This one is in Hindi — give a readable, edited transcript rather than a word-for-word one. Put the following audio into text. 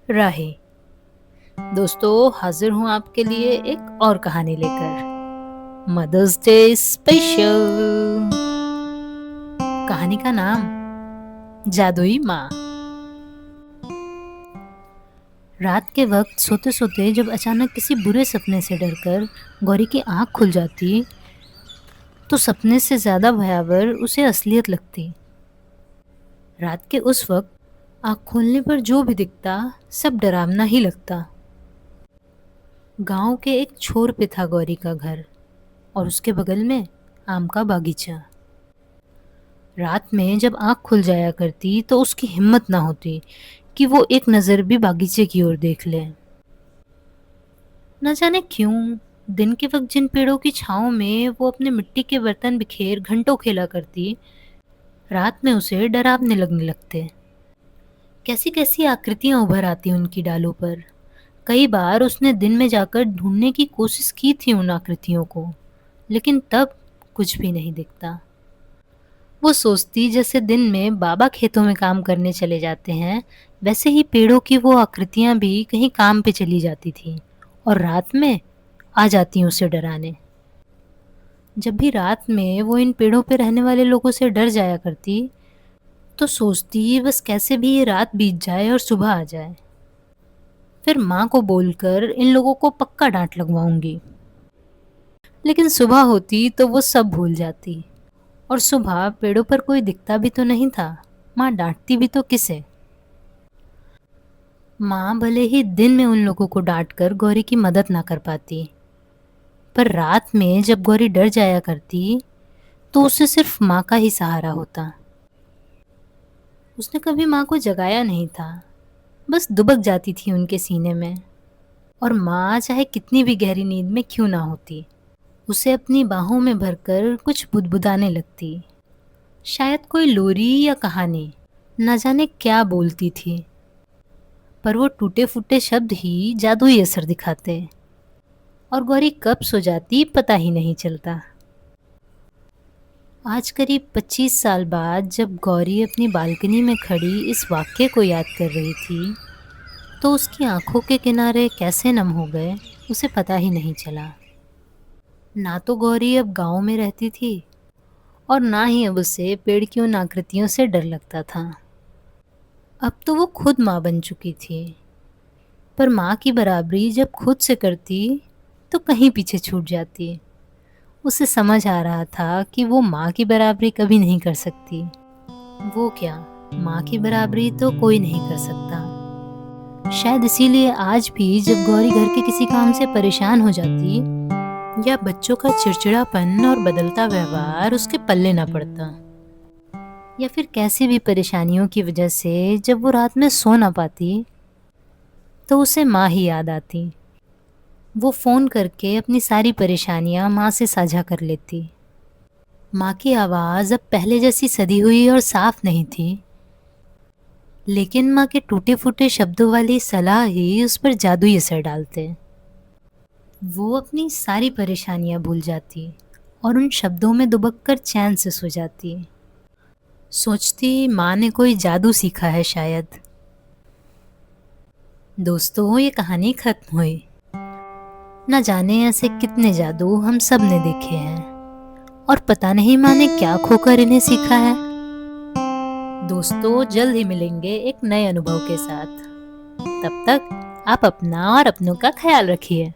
राही। दोस्तों, हाजिर हूँ आपके लिए एक और कहानी लेकर, मदर्स डे स्पेशल। कहानी का नाम जादुई माँ। रात के वक्त सोते सोते जब अचानक किसी बुरे सपने से डरकर गौरी की आंख खुल जाती, तो सपने से ज्यादा भयावह उसे असलियत लगती। रात के उस वक्त आंख खोलने पर जो भी दिखता सब डरावना ही लगता। गांव के एक छोर पे था गौरी का घर, और उसके बगल में आम का बागीचा। रात में जब आंख खुल जाया करती तो उसकी हिम्मत ना होती कि वो एक नज़र भी बागीचे की ओर देख ले। न जाने क्यों दिन के वक्त जिन पेड़ों की छांव में वो अपने मिट्टी के बर्तन बिखेर घंटों खेला करती, रात में उसे डरावने लगने लगते। कैसी कैसी आकृतियां उभर आती उनकी डालों पर। कई बार उसने दिन में जाकर ढूंढने की कोशिश की थी उन आकृतियों को, लेकिन तब कुछ भी नहीं दिखता। वो सोचती जैसे दिन में बाबा खेतों में काम करने चले जाते हैं, वैसे ही पेड़ों की वो आकृतियां भी कहीं काम पे चली जाती थी और रात में आ जाती उसे डराने। जब भी रात में वो इन पेड़ों पे रहने वाले लोगों से डर जाया करती, तो सोचती बस कैसे भी ये रात बीत जाए और सुबह आ जाए, फिर माँ को बोलकर इन लोगों को पक्का डांट लगवाऊंगी। लेकिन सुबह होती तो वो सब भूल जाती, और सुबह पेड़ों पर कोई दिखता भी तो नहीं था, माँ डांटती भी तो किसे। माँ भले ही दिन में उन लोगों को डांट कर गौरी की मदद ना कर पाती, पर रात में जब गौरी डर जाया करती तो उसे सिर्फ माँ का ही सहारा होता। उसने कभी माँ को जगाया नहीं था, बस दुबक जाती थी उनके सीने में, और माँ चाहे कितनी भी गहरी नींद में क्यों ना होती, उसे अपनी बाहों में भरकर कुछ बुदबुदाने लगती। शायद कोई लोरी या कहानी, न जाने क्या बोलती थी, पर वो टूटे फूटे शब्द ही जादुई असर दिखाते, और गौरी कब सो जाती पता ही नहीं चलता। आज करीब 25 साल बाद जब गौरी अपनी बालकनी में खड़ी इस वाक्य को याद कर रही थी, तो उसकी आंखों के किनारे कैसे नम हो गए उसे पता ही नहीं चला। ना तो गौरी अब गांव में रहती थी, और ना ही अब उसे पेड़ की उन आकृतियों से डर लगता था। अब तो वो खुद माँ बन चुकी थी, पर माँ की बराबरी जब खुद से करती तो कहीं पीछे छूट जाती। उसे समझ आ रहा था कि वो माँ की बराबरी कभी नहीं कर सकती। वो क्या, माँ की बराबरी तो कोई नहीं कर सकता। शायद इसीलिए आज भी जब गौरी घर के किसी काम से परेशान हो जाती, या बच्चों का चिड़चिड़ापन और बदलता व्यवहार उसके पल्ले ना पड़ता, या फिर कैसी भी परेशानियों की वजह से जब वो रात में सो ना पाती, तो उसे माँ ही याद आती। वो फ़ोन करके अपनी सारी परेशानियाँ माँ से साझा कर लेती। माँ की आवाज़ अब पहले जैसी सधी हुई और साफ नहीं थी, लेकिन माँ के टूटे फूटे शब्दों वाली सलाह ही उस पर जादुई असर डालते। वो अपनी सारी परेशानियाँ भूल जाती और उन शब्दों में दुबक कर चैन से सो जाती। सोचती माँ ने कोई जादू सीखा है शायद। दोस्तों, ये कहानी खत्म हुई। न जाने ऐसे कितने जादू हम सब ने देखे हैं, और पता नहीं माँ ने क्या खोकर इन्हें सीखा है। दोस्तों, जल्द ही मिलेंगे एक नए अनुभव के साथ। तब तक आप अपना और अपनों का ख्याल रखिए।